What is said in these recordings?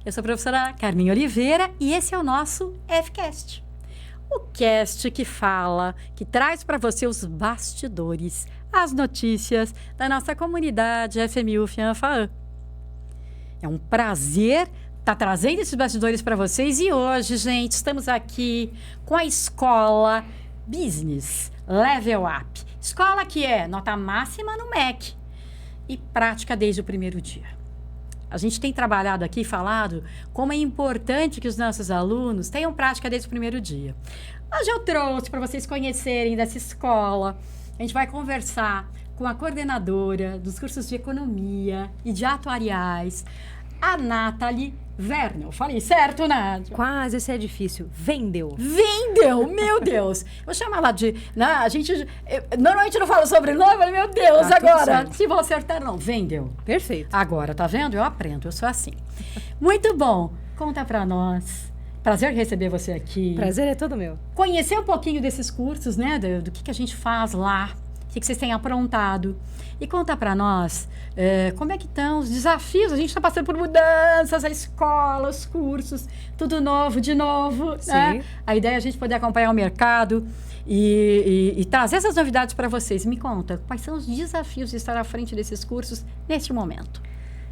Eu sou a professora Carminha Oliveira e esse é o nosso FCast. O cast que fala, que traz para você os bastidores, as notícias da nossa comunidade FMU FIANFAAN. É um prazer estar trazendo esses bastidores para vocês e hoje, gente, estamos aqui com a escola Business Level Up. Escola que é nota máxima no MEC e prática desde o primeiro dia. A gente tem trabalhado aqui e falado como é importante que os nossos alunos tenham prática desde o primeiro dia. Hoje eu trouxe para vocês conhecerem dessa escola. A gente vai conversar com a coordenadora dos cursos de Economia e de Atuariais, a Nathalie Vernel. Falei certo, Nádia? Quase, esse é difícil. Vendel, meu Deus. Vou chamar ela de... normalmente não falo sobrenome, mas meu Deus, agora. Se vou acertar, não. Vendel. Perfeito. Agora, tá vendo? Eu aprendo, eu sou assim. Muito bom. Conta pra nós. Prazer receber você aqui. Prazer é todo meu. Conhecer um pouquinho desses cursos, né? Do que a gente faz lá. O que vocês têm aprontado. E conta para nós como é que estão os desafios. A gente está passando por mudanças, a escola, os cursos, tudo novo, de novo. Sim. Né? A ideia é a gente poder acompanhar o mercado e trazer essas novidades para vocês. Me conta, quais são os desafios de estar à frente desses cursos neste momento?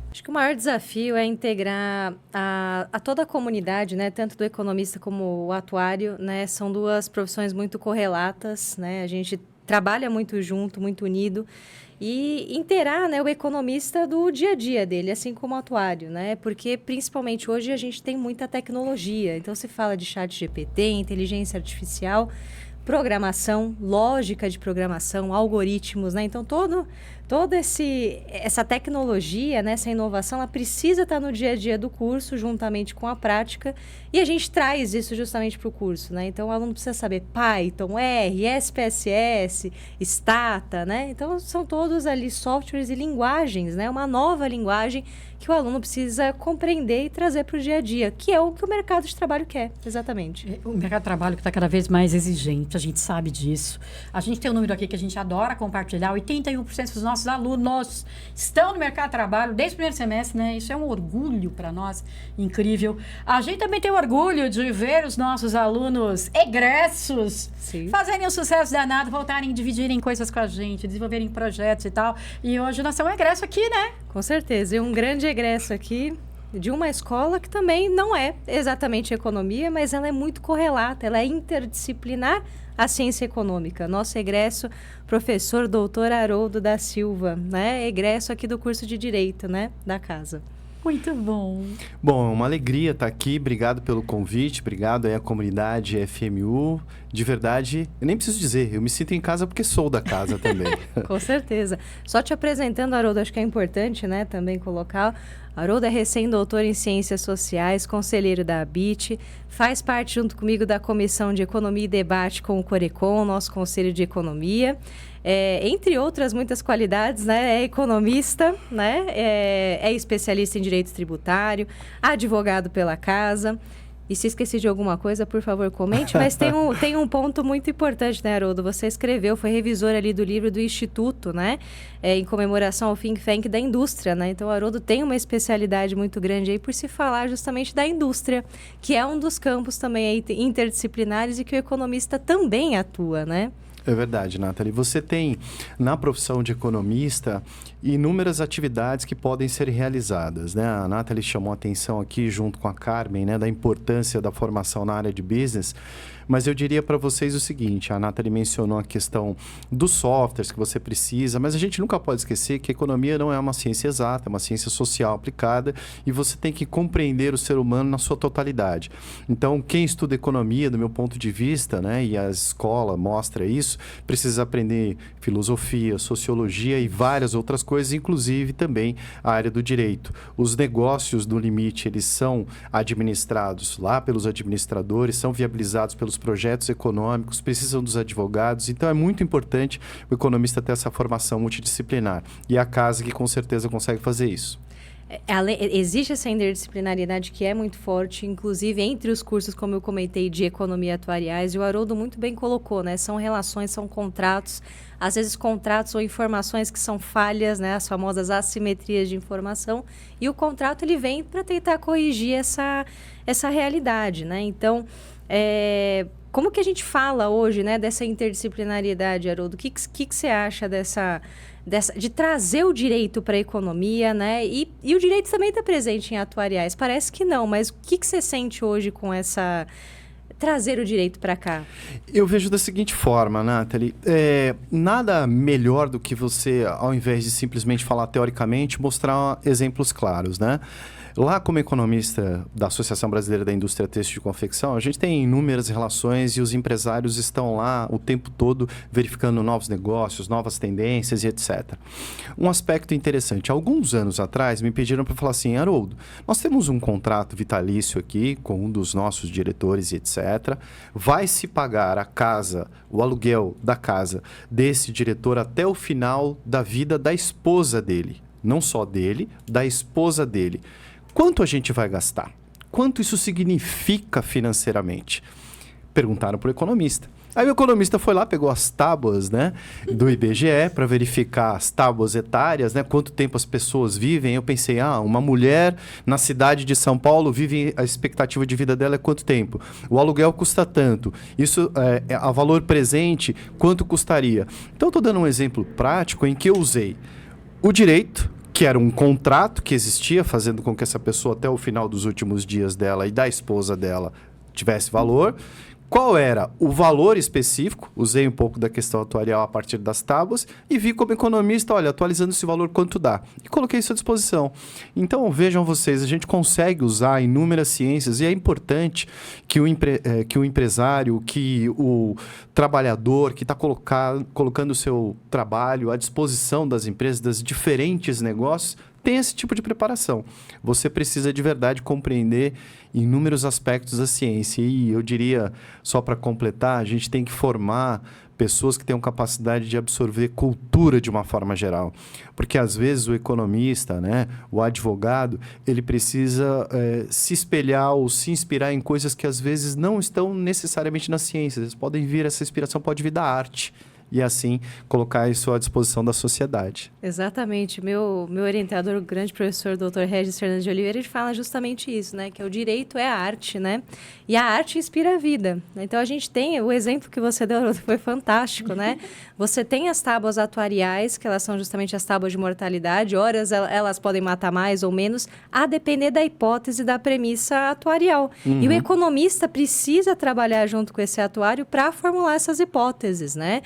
Acho que o maior desafio é integrar a toda a comunidade, né? Tanto do economista como o atuário, né? São duas profissões muito correlatas, né? A gente trabalha muito junto, muito unido, e inteirar, né, o economista do dia a dia dele, assim como o atuário, né? Porque, principalmente, hoje a gente tem muita tecnologia. Então, se fala de chat GPT, inteligência artificial, programação, lógica de programação, algoritmos, né? Então, toda essa tecnologia, né, essa inovação, ela precisa estar no dia a dia do curso, juntamente com a prática, e a gente traz isso justamente para o curso, né? Então, o aluno precisa saber Python, R, SPSS, Stata, né? Então, são todos ali softwares e linguagens, né? Uma nova linguagem que o aluno precisa compreender e trazer para o dia a dia, que é o que o mercado de trabalho quer, exatamente. O mercado de trabalho que está cada vez mais exigente, a gente sabe disso. A gente tem um número aqui que a gente adora compartilhar, 81% dos nossos alunos estão no mercado de trabalho desde o primeiro semestre, né? Isso é um orgulho para nós, incrível. A gente também tem orgulho de ver os nossos alunos egressos fazerem um sucesso danado, voltarem a dividirem coisas com a gente, desenvolverem projetos e tal. E hoje nós temos um egresso aqui, né? Com certeza, e um grande egresso aqui de uma escola que também não é exatamente economia, mas ela é muito correlata, ela é interdisciplinar à ciência econômica. Nosso egresso, professor doutor Haroldo da Silva, né? Egresso aqui do curso de Direito, né? Da casa. Muito bom. Bom, é uma alegria estar aqui. Obrigado pelo convite, obrigado aí à comunidade FMU. De verdade, eu nem preciso dizer, eu me sinto em casa porque sou da casa também. Com certeza. Só te apresentando, Haroldo, acho que é importante, né, também colocar. Haroldo é recém-doutor em Ciências Sociais, conselheiro da ABIT, faz parte junto comigo da Comissão de Economia e Debate com o Corecon, nosso Conselho de Economia. Entre outras muitas qualidades, né? É economista, né? É especialista em direito tributário, advogado pela casa. E se esqueci de alguma coisa, por favor, comente. Mas tem um ponto muito importante, né, Haroldo? Você escreveu, foi revisor ali do livro do Instituto, né? Em comemoração ao Think Tank da indústria, né? Então, o Haroldo tem uma especialidade muito grande aí por se falar justamente da indústria, que é um dos campos também aí interdisciplinares e que o economista também atua, né? É verdade, Nathalie. Você tem, na profissão de economista, inúmeras atividades que podem ser realizadas, né? A Nathalie chamou a atenção aqui, junto com a Carmen, né, da importância da formação na área de business. Mas eu diria para vocês o seguinte, a Nathalie mencionou a questão dos softwares que você precisa, mas a gente nunca pode esquecer que a economia não é uma ciência exata, é uma ciência social aplicada e você tem que compreender o ser humano na sua totalidade. Então, quem estuda economia, do meu ponto de vista, né, e a escola mostra isso, precisa aprender filosofia, sociologia e várias outras coisas, inclusive também a área do direito. Os negócios do limite, eles são administrados lá pelos administradores, são viabilizados pelos projetos econômicos, precisam dos advogados, então é muito importante o economista ter essa formação multidisciplinar. E a casa que com certeza consegue fazer isso. Existe essa interdisciplinariedade que é muito forte, inclusive entre os cursos, como eu comentei, de economia atuariais, e o Haroldo muito bem colocou, né? São relações, são contratos, às vezes contratos ou informações que são falhas, né? As famosas assimetrias de informação, e o contrato ele vem para tentar corrigir essa realidade, né? Então, como que a gente fala hoje, né, dessa interdisciplinariedade, Haroldo? O que você acha de trazer o direito para a economia, né? E o direito também está presente em atuariais. Parece que não, mas o que você sente hoje com trazer o direito para cá? Eu vejo da seguinte forma, Nathalie. Nada melhor do que você, ao invés de simplesmente falar teoricamente, mostrar exemplos claros, né? Lá, como economista da Associação Brasileira da Indústria Têxtil de Confecção, a gente tem inúmeras relações e os empresários estão lá o tempo todo verificando novos negócios, novas tendências e etc. Um aspecto interessante, alguns anos atrás me pediram para falar assim, Haroldo, nós temos um contrato vitalício aqui com um dos nossos diretores e etc. Vai se pagar a casa, o aluguel da casa desse diretor até o final da vida da esposa dele. Não só dele, da esposa dele. Quanto a gente vai gastar? Quanto isso significa financeiramente? Perguntaram para o economista. Aí o economista foi lá, pegou as tábuas, né, do IBGE para verificar as tábuas etárias, né, quanto tempo as pessoas vivem. Eu pensei, uma mulher na cidade de São Paulo vive, a expectativa de vida dela é quanto tempo? O aluguel custa tanto. Isso, a valor presente, quanto custaria? Então, estou dando um exemplo prático em que eu usei o direito, que era um contrato que existia, fazendo com que essa pessoa, até o final dos últimos dias dela e da esposa dela, tivesse valor. Qual era o valor específico? Usei um pouco da questão atuarial a partir das tábuas e vi como economista, olha, atualizando esse valor, quanto dá? E coloquei isso à disposição. Então, vejam vocês, a gente consegue usar inúmeras ciências e é importante que o empresário, que o trabalhador que está colocando o seu trabalho à disposição das empresas, dos diferentes negócios, tem esse tipo de preparação. Você precisa de verdade compreender inúmeros aspectos da ciência. E eu diria, só para completar, a gente tem que formar pessoas que tenham capacidade de absorver cultura de uma forma geral. Porque, às vezes, o economista, né, o advogado, ele precisa se espelhar ou se inspirar em coisas que, às vezes, não estão necessariamente na ciência. Essa inspiração pode vir da arte. E assim colocar isso à disposição da sociedade. Exatamente. Meu orientador, o grande professor Dr. Regis Fernandes de Oliveira, ele fala justamente isso, né? Que o direito é a arte, né? E a arte inspira a vida. Então, a gente tem o exemplo que você deu, foi fantástico, né? Você tem as tábuas atuariais, que elas são justamente as tábuas de mortalidade. Horas elas podem matar mais ou menos, a depender da hipótese da premissa atuarial. Uhum. E o economista precisa trabalhar junto com esse atuário para formular essas hipóteses, né?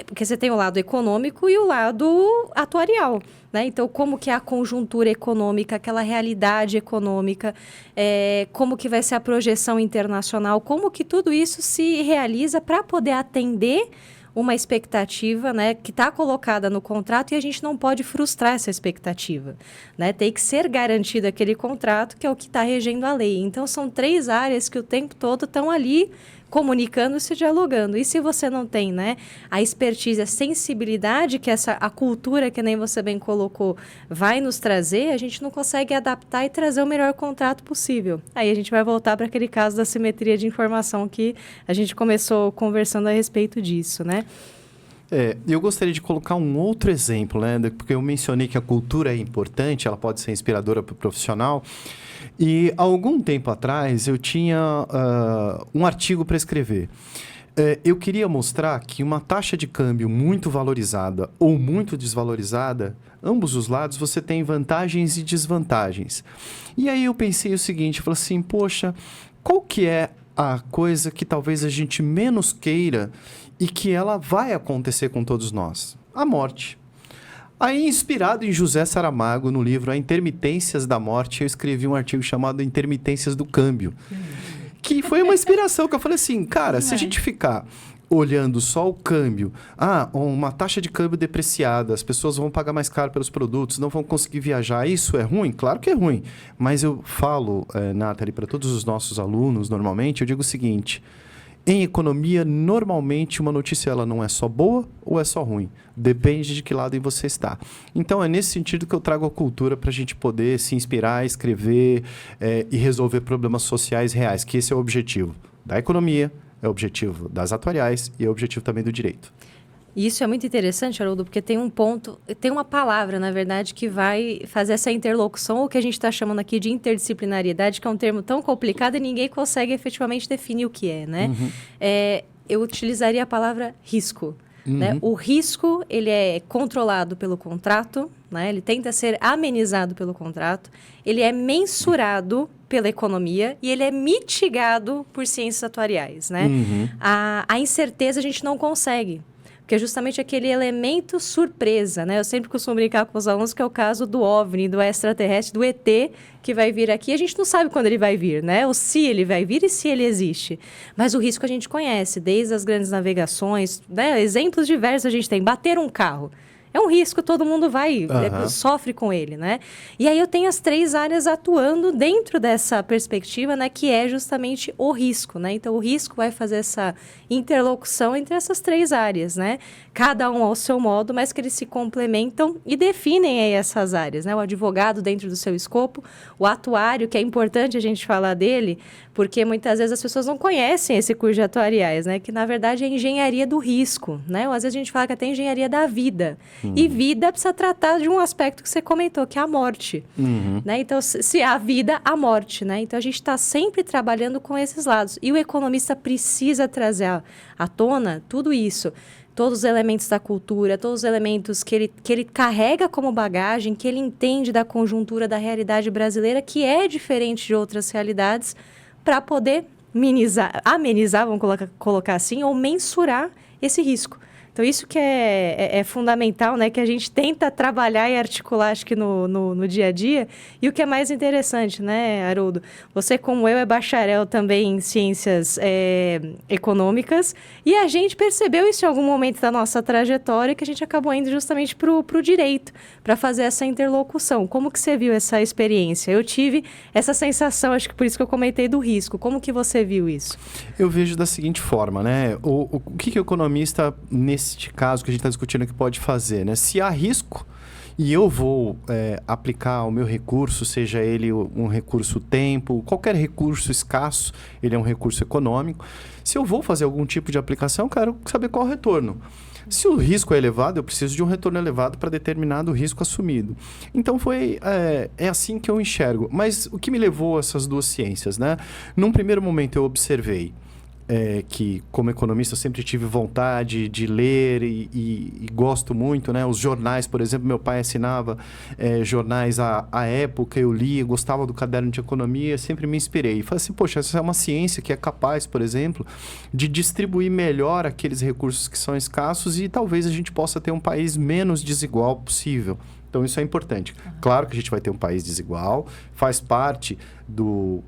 Porque você tem o lado econômico e o lado atuarial, né? Então, como que é a conjuntura econômica, aquela realidade econômica, como que vai ser a projeção internacional, como que tudo isso se realiza para poder atender uma expectativa, né, que está colocada no contrato e a gente não pode frustrar essa expectativa, né? Tem que ser garantido aquele contrato que é o que está regendo a lei. Então, são 3 áreas que o tempo todo estão ali comunicando-se, dialogando. E se você não tem, né, a expertise, a sensibilidade que a cultura, que nem você bem colocou, vai nos trazer, a gente não consegue adaptar e trazer o melhor contrato possível. Aí a gente vai voltar para aquele caso da simetria de informação que a gente começou conversando a respeito disso, né? Eu gostaria de colocar um outro exemplo, né? Porque eu mencionei que a cultura é importante, ela pode ser inspiradora para o profissional. E há algum tempo atrás eu tinha um artigo para escrever. Eu queria mostrar que uma taxa de câmbio muito valorizada ou muito desvalorizada, ambos os lados você tem vantagens e desvantagens. E aí eu pensei o seguinte, eu falei assim, poxa, qual que é a coisa que talvez a gente menos queira e que ela vai acontecer com todos nós? A morte. Aí, inspirado em José Saramago, no livro A Intermitências da Morte, eu escrevi um artigo chamado Intermitências do Câmbio, que foi uma inspiração, que eu falei assim, cara, se a gente ficar olhando só o câmbio, uma taxa de câmbio depreciada, as pessoas vão pagar mais caro pelos produtos, não vão conseguir viajar, isso é ruim? Claro que é ruim, mas eu falo, Nathalie, para todos os nossos alunos, normalmente, eu digo o seguinte, Em economia, normalmente uma notícia ela não é só boa ou é só ruim. Depende de que lado você está. Então, é nesse sentido que eu trago a cultura para a gente poder se inspirar, escrever e resolver problemas sociais reais, que esse é o objetivo da economia, é o objetivo das atuariais e é o objetivo também do direito. Isso é muito interessante, Haroldo, porque tem um ponto, tem uma palavra, na verdade, que vai fazer essa interlocução, o que a gente está chamando aqui de interdisciplinariedade, que é um termo tão complicado e ninguém consegue efetivamente definir o que é, né? Eu utilizaria a palavra risco. Né? O risco, ele é controlado pelo contrato, né? Ele tenta ser amenizado pelo contrato, ele é mensurado pela economia e ele é mitigado por ciências atuariais, né? A incerteza a gente não consegue, porque é justamente aquele elemento surpresa, né? Eu sempre costumo brincar com os alunos que é o caso do OVNI, do extraterrestre, do ET, que vai vir aqui. A gente não sabe quando ele vai vir, né? Ou se ele vai vir e se ele existe. Mas o risco a gente conhece, desde as grandes navegações, né? Exemplos diversos a gente tem. Bater um carro. É um risco, todo mundo sofre com ele, né? E aí eu tenho as 3 áreas atuando dentro dessa perspectiva, né? Que é justamente o risco, né? Então, o risco vai fazer essa interlocução entre essas 3 áreas, né? Cada um ao seu modo, mas que eles se complementam e definem aí essas áreas, né? O advogado dentro do seu escopo, o atuário, que é importante a gente falar dele, porque muitas vezes as pessoas não conhecem esse curso de atuariais, né? Que, na verdade, é engenharia do risco, né? Ou às vezes a gente fala que até engenharia da vida. E vida precisa tratar de um aspecto que você comentou, que é a morte. Né? Então, se a vida, a morte. Né? Então, a gente está sempre trabalhando com esses lados. E o economista precisa trazer à tona tudo isso. Todos os elementos da cultura, todos os elementos que ele carrega como bagagem, que ele entende da conjuntura da realidade brasileira, que é diferente de outras realidades, para poder amenizar, vamos colocar assim, ou mensurar esse risco. Então, isso que é fundamental, né? Que a gente tenta trabalhar e articular, acho que no dia a dia. E o que é mais interessante, né, Haroldo? Você, como eu, é bacharel também em ciências econômicas. E a gente percebeu isso em algum momento da nossa trajetória, que a gente acabou indo justamente para o direito, para fazer essa interlocução. Como que você viu essa experiência? Eu tive essa sensação, acho que por isso que eu comentei do risco. Como que você viu isso? Eu vejo da seguinte forma, né? O que o economista, neste caso que a gente está discutindo aqui, pode fazer, né? Se há risco e eu vou aplicar o meu recurso, seja ele um recurso tempo, qualquer recurso escasso, ele é um recurso econômico. Se eu vou fazer algum tipo de aplicação, eu quero saber qual é o retorno. Se o risco é elevado, eu preciso de um retorno elevado para determinado risco assumido. Então, é assim que eu enxergo. Mas o que me levou a essas 2 ciências, né? Num primeiro momento, eu observei que, como economista, eu sempre tive vontade de ler e gosto muito, né? Os jornais, por exemplo, meu pai assinava jornais à época, eu lia, gostava do caderno de economia, sempre me inspirei. E falei assim, poxa, essa é uma ciência que é capaz, por exemplo, de distribuir melhor aqueles recursos que são escassos e talvez a gente possa ter um país menos desigual possível. Então, isso é importante. Claro que a gente vai ter um país desigual, faz parte do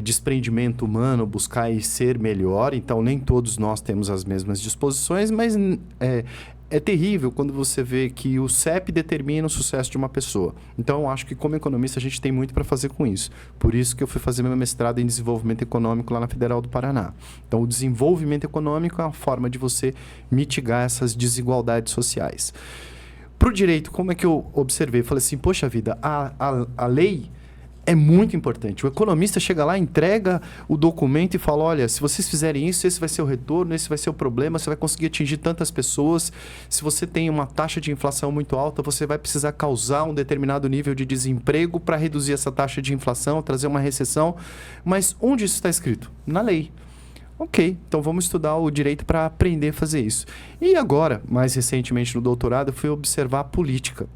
desprendimento humano buscar e ser melhor, então nem todos nós temos as mesmas disposições, mas é terrível quando você vê que o CEP determina o sucesso de uma pessoa. Então, eu acho que como economista a gente tem muito para fazer com isso. Por isso que eu fui fazer meu mestrado em desenvolvimento econômico lá na Federal do Paraná. Então, o desenvolvimento econômico é uma forma de você mitigar essas desigualdades sociais. Para o direito, como é que eu observei? Falei assim, poxa vida, a lei é muito importante. O economista chega lá, entrega o documento e fala, olha, se vocês fizerem isso, esse vai ser o retorno, esse vai ser o problema, você vai conseguir atingir tantas pessoas. Se você tem uma taxa de inflação muito alta, você vai precisar causar um determinado nível de desemprego para reduzir essa taxa de inflação, trazer uma recessão. Mas onde isso está escrito? Na lei. Ok, então vamos estudar o direito para aprender a fazer isso. E agora, mais recentemente no doutorado, eu fui observar a política.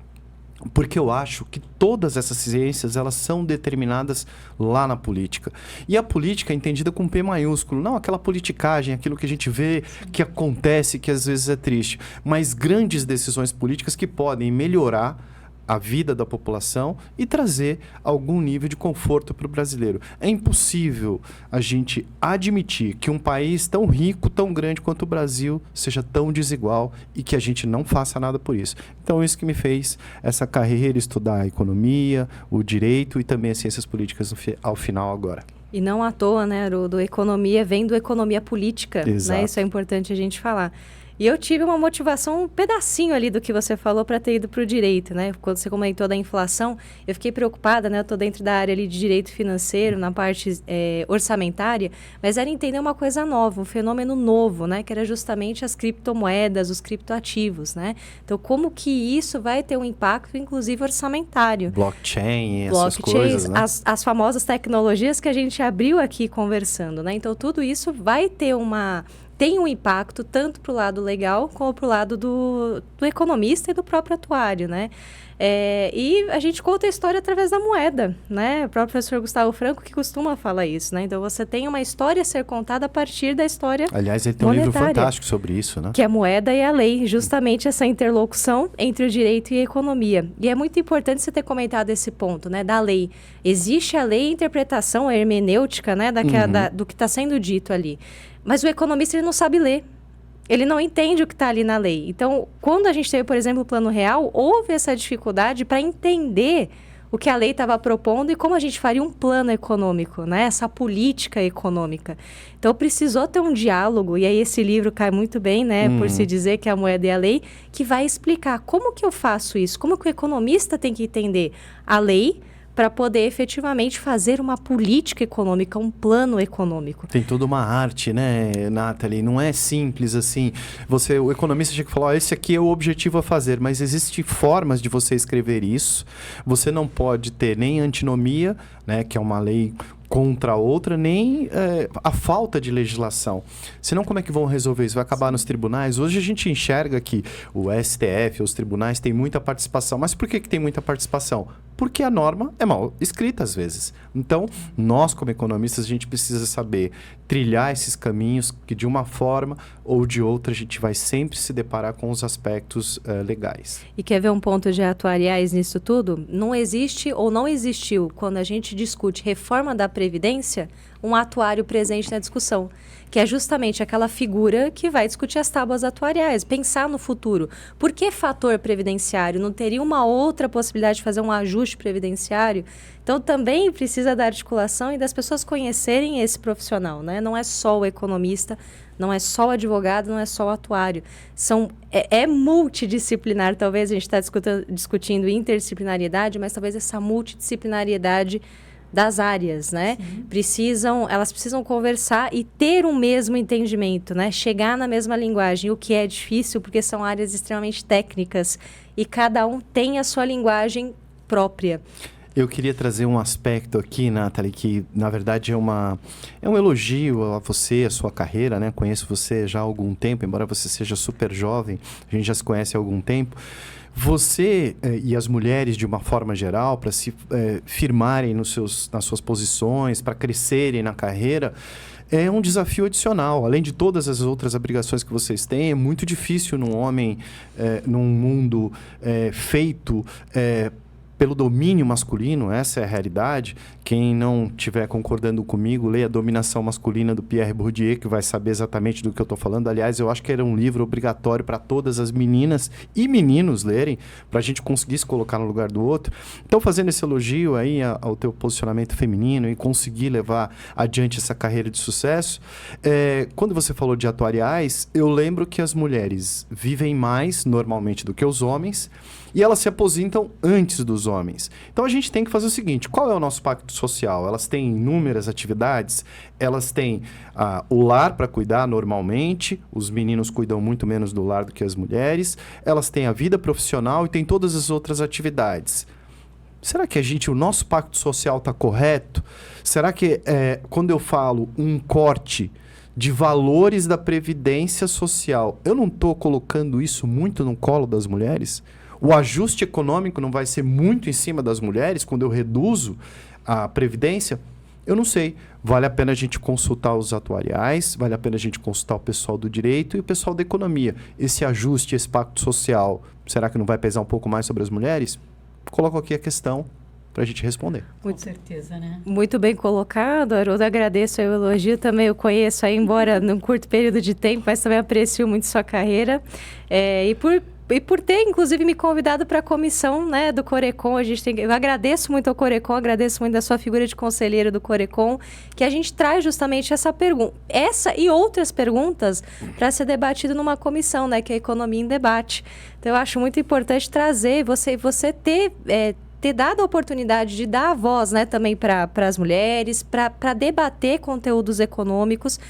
Porque eu acho que todas essas ciências, elas são determinadas lá na política. E a política é entendida com P maiúsculo. Não aquela politicagem, aquilo que a gente vê que acontece, que às vezes é triste. Mas grandes decisões políticas que podem melhorar a vida da população e trazer algum nível de conforto para o brasileiro. É impossível a gente admitir que um país tão rico, tão grande quanto o Brasil, seja tão desigual e que a gente não faça nada por isso. Então, isso que me fez essa carreira, estudar a economia, o direito e também as ciências políticas ao final agora. E não à toa, né, do economia vem do economia política, né? Isso é importante a gente falar. E eu tive uma motivação, um pedacinho ali do que você falou para ter ido para o direito, né? Quando você comentou da inflação, eu fiquei preocupada, né? Eu estou dentro da área ali de direito financeiro, na parte orçamentária, mas era entender uma coisa nova, um fenômeno novo, né? Que era justamente as criptomoedas, os criptoativos, né? Então, como que isso vai ter um impacto, inclusive, orçamentário? Blockchain, essas coisas, né? As famosas tecnologias que a gente abriu aqui conversando, né? Então, tudo isso vai ter tem um impacto tanto para o lado legal como para o lado do economista e do próprio atuário, né? E a gente conta a história através da moeda, né? O próprio professor Gustavo Franco que costuma falar isso, né? Então, você tem uma história a ser contada a partir da história Aliás, ele tem monetária, um livro fantástico sobre isso, né? que é a moeda e a lei, justamente essa interlocução entre o direito e a economia. E é muito importante você ter comentado esse ponto, né? Da lei. Existe a lei, a interpretação, a hermenêutica, né? Do que está sendo dito ali. Mas o economista, ele não sabe ler. Ele não entende o que está ali na lei. Então, quando a gente teve, por exemplo, o Plano Real, houve essa dificuldade para entender o que a lei estava propondo e como a gente faria um plano econômico, né? Essa política econômica. Então, precisou ter um diálogo, e aí esse livro cai muito bem, né? Por se dizer que a moeda e a lei, que vai explicar como que eu faço isso, como que o economista tem que entender a lei para poder efetivamente fazer uma política econômica, um plano econômico. Tem toda uma arte, né, Nathalie? Não é simples assim. O economista tinha que falar, esse aqui é o objetivo a fazer, mas existem formas de você escrever isso. Você não pode ter nem antinomia, né, que é uma lei contra a outra, nem a falta de legislação. Senão, como é que vão resolver isso? Vai acabar nos tribunais? Hoje a gente enxerga que o STF, os tribunais, têm muita participação. Mas por que tem muita participação? Porque a norma é mal escrita, às vezes. Então, nós, como economistas, a gente precisa saber trilhar esses caminhos que, de uma forma ou de outra, a gente vai sempre se deparar com os aspectos legais. E quer ver um ponto de atuariais nisso tudo? Não existe ou não existiu, quando a gente discute reforma da Previdência, um atuário presente na discussão, que é justamente aquela figura que vai discutir as tábuas atuariais, pensar no futuro. Por que fator previdenciário? Não teria uma outra possibilidade de fazer um ajuste previdenciário? Então, também precisa da articulação e das pessoas conhecerem esse profissional, né? Não é só o economista, não é só o advogado, não é só o atuário. É multidisciplinar, talvez a gente está discutindo interdisciplinariedade, mas talvez essa multidisciplinariedade das áreas, né? Elas precisam conversar e ter um mesmo entendimento, né? Chegar na mesma linguagem, o que é difícil, porque são áreas extremamente técnicas e cada um tem a sua linguagem própria. Eu queria trazer um aspecto aqui, Nathalie, que na verdade é um elogio a você, a sua carreira, né? Conheço você já há algum tempo, embora você seja super jovem, a gente já se conhece há algum tempo. Você e as mulheres, de uma forma geral, para se firmarem nas suas posições, para crescerem na carreira, é um desafio adicional. Além de todas as outras obrigações que vocês têm, é muito difícil num homem, num mundo feito pelo domínio masculino, essa é a realidade. Quem não estiver concordando comigo, leia Dominação Masculina, do Pierre Bourdieu, que vai saber exatamente do que eu estou falando. Aliás, eu acho que era um livro obrigatório para todas as meninas e meninos lerem, para a gente conseguir se colocar no lugar do outro. Então, fazendo esse elogio aí ao teu posicionamento feminino e conseguir levar adiante essa carreira de sucesso, quando você falou de atuariais, eu lembro que as mulheres vivem mais normalmente do que os homens, e elas se aposentam antes dos homens. Então, a gente tem que fazer o seguinte, qual é o nosso pacto social? Elas têm inúmeras atividades, elas têm o lar para cuidar normalmente, os meninos cuidam muito menos do lar do que as mulheres, elas têm a vida profissional e têm todas as outras atividades. Será que o nosso pacto social está correto? Será que quando eu falo um corte de valores da previdência social, eu não estou colocando isso muito no colo das mulheres? O ajuste econômico não vai ser muito em cima das mulheres quando eu reduzo a previdência? Eu não sei. Vale a pena a gente consultar os atuariais, vale a pena a gente consultar o pessoal do direito e o pessoal da economia. Esse ajuste, esse pacto social, será que não vai pesar um pouco mais sobre as mulheres? Coloco aqui a questão para a gente responder. Com certeza, né? Muito bem colocado, Haroldo. Agradeço aí o elogio. Também eu conheço aí, embora num curto período de tempo, mas também aprecio muito sua carreira. E por por ter, inclusive, me convidado para a comissão, né, do Corecon. Eu agradeço muito ao Corecon, agradeço muito da sua figura de conselheiro do Corecon, que a gente traz justamente essa pergunta, essa e outras perguntas para ser debatido numa comissão, né, que é a Economia em Debate. Então, eu acho muito importante trazer, você ter dado a oportunidade de dar a voz, né, também para as mulheres, para debater conteúdos econômicos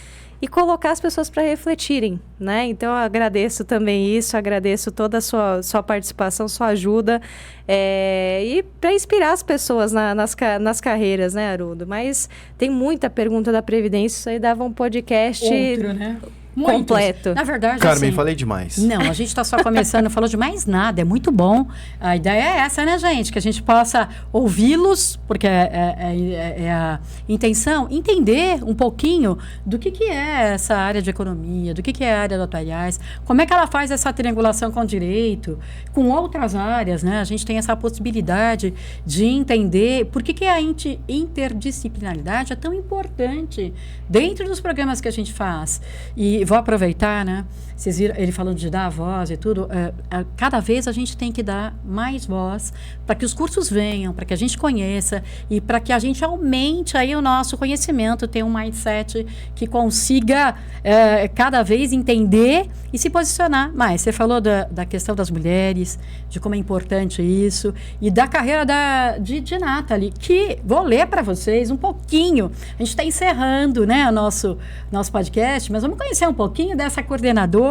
e colocar as pessoas para refletirem, né? Então, eu agradeço também isso, agradeço toda a sua participação, sua ajuda, e para inspirar as pessoas nas carreiras, né, Haroldo? Mas tem muita pergunta da Previdência, isso aí dava um podcast... Outro, né? Completo. Na verdade, Carmen, assim, falei demais. Não, a gente está só começando, não falou de mais nada, é muito bom. A ideia é essa, né, gente? Que a gente possa ouvi-los, porque é a intenção, entender um pouquinho do que é essa área de economia, do que é a área do atuariais, como é que ela faz essa triangulação com o direito, com outras áreas, né? A gente tem essa possibilidade de entender por que a interdisciplinaridade é tão importante dentro dos programas que a gente faz. E vou aproveitar, né? Vocês viram ele falando de dar a voz e tudo. Cada vez a gente tem que dar mais voz para que os cursos venham, para que a gente conheça e para que a gente aumente aí o nosso conhecimento, ter um mindset que consiga cada vez entender e se posicionar mais. Você falou da questão das mulheres, de como é importante isso, e da carreira de Nathalie, que vou ler para vocês um pouquinho. A gente está encerrando, né, o nosso podcast, mas vamos conhecer um pouquinho dessa coordenadora,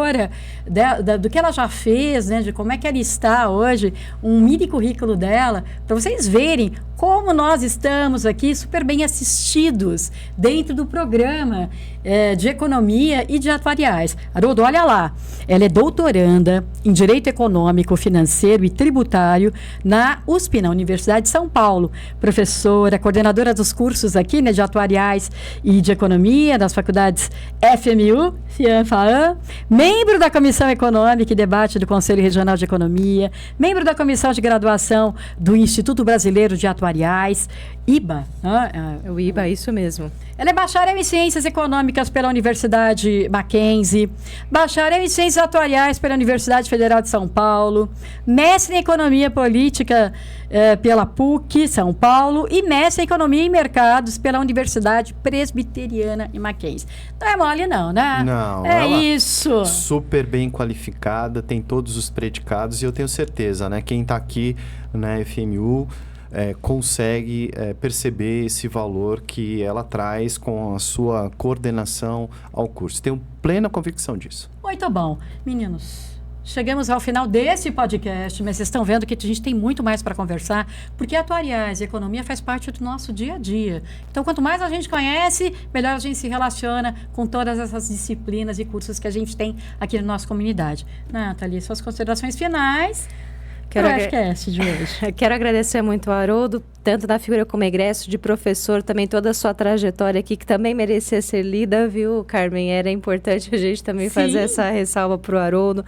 do que ela já fez, né, de como é que ela está hoje, um mini currículo dela, para vocês verem como nós estamos aqui super bem assistidos dentro do programa de economia e de atuariais. Haroldo, olha lá, ela é doutoranda em Direito Econômico, Financeiro e Tributário na USP, na Universidade de São Paulo, professora, coordenadora dos cursos aqui, né, de atuariais e de economia das faculdades FMU, FIAM, membro da Comissão Econômica e Debate do Conselho Regional de Economia, membro da Comissão de Graduação do Instituto Brasileiro de Atuariais, IBA. O IBA, isso mesmo. Ela é bacharel em Ciências Econômicas pela Universidade Mackenzie, bacharel em Ciências Atuariais pela Universidade Federal de São Paulo, mestre em Economia Política pela PUC, São Paulo, e mestre em Economia e Mercados pela Universidade Presbiteriana em Mackenzie. Não é mole não, né? Não. É isso. Super bem qualificada, tem todos os predicados, e eu tenho certeza, né? Quem está aqui na FMU... consegue perceber esse valor que ela traz com a sua coordenação ao curso. Tenho plena convicção disso. Muito bom. Meninos, chegamos ao final desse podcast, mas vocês estão vendo que a gente tem muito mais para conversar, porque atuariais e economia faz parte do nosso dia a dia. Então, quanto mais a gente conhece, melhor a gente se relaciona com todas essas disciplinas e cursos que a gente tem aqui na nossa comunidade. Nathalie, suas considerações finais... de hoje. Quero agradecer muito ao Haroldo, tanto da figura como egresso, de professor, também toda a sua trajetória aqui, que também merecia ser lida, viu, Carmen? Era importante a gente também fazer essa ressalva para o Haroldo.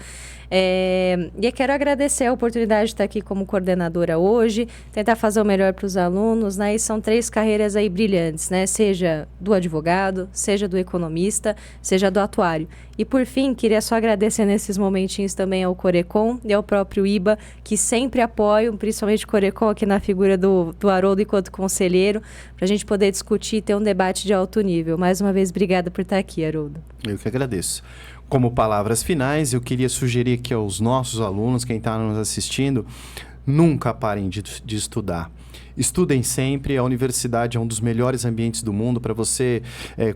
E eu quero agradecer a oportunidade de estar aqui como coordenadora hoje, tentar fazer o melhor para os alunos, né? E são 3 carreiras aí brilhantes, né? Seja do advogado, seja do economista, seja do atuário. E por fim, queria só agradecer nesses momentinhos também ao Corecon e ao próprio IBA, que sempre apoiam, principalmente o Corecon aqui na figura do Haroldo enquanto conselheiro, para a gente poder discutir e ter um debate de alto nível. Mais uma vez, obrigada por estar aqui, Haroldo. Eu que agradeço. Como palavras finais, eu queria sugerir aqui aos nossos alunos, quem está nos assistindo, nunca parem de estudar. Estudem sempre, a universidade é um dos melhores ambientes do mundo para você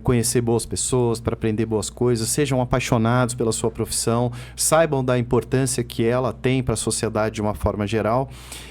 conhecer boas pessoas, para aprender boas coisas, sejam apaixonados pela sua profissão, saibam da importância que ela tem para a sociedade de uma forma geral.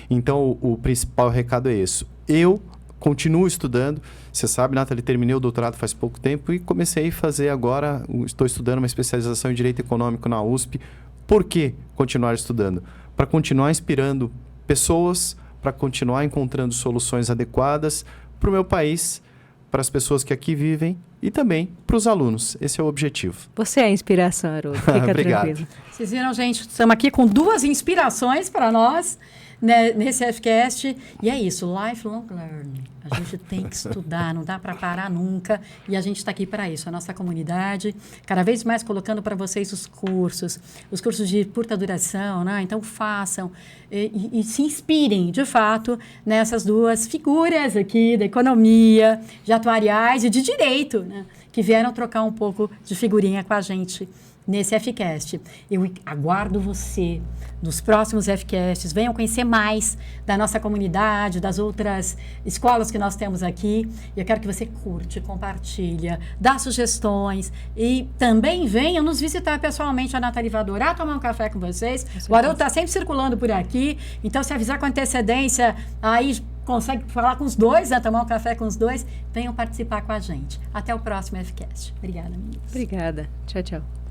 Então, o principal recado é esse. Eu continuo estudando. Você sabe, Nathalie, terminei o doutorado faz pouco tempo e comecei a fazer agora, estou estudando uma especialização em Direito Econômico na USP. Por que continuar estudando? Para continuar inspirando pessoas, para continuar encontrando soluções adequadas para o meu país, para as pessoas que aqui vivem e também para os alunos. Esse é o objetivo. Você é a inspiração, Haroldo. Fica Obrigado. tranquilo. Vocês viram, gente? Estamos aqui com 2 inspirações para nós. né, nesse FCast. E é isso, lifelong learning. A gente tem que estudar, não dá para parar nunca. E a gente está aqui para isso, a nossa comunidade, cada vez mais colocando para vocês os cursos de curta duração, né? Então façam e se inspirem, de fato, nessas duas figuras aqui da economia, de atuariais e de direito, né? Que vieram trocar um pouco de figurinha com a gente nesse FCast. Eu aguardo você nos próximos FCasts. Venham conhecer mais da nossa comunidade, das outras escolas que nós temos aqui. E eu quero que você curte, compartilha, dá sugestões e também venham nos visitar pessoalmente. A Nathalie vai adorar tomar um café com vocês. O Haroldo está sempre circulando por aqui, então se avisar com antecedência, aí consegue falar com os dois, né? Tomar um café com os dois. Venham participar com a gente. Até o próximo FCast. Obrigada, meninas. Obrigada. Tchau, tchau.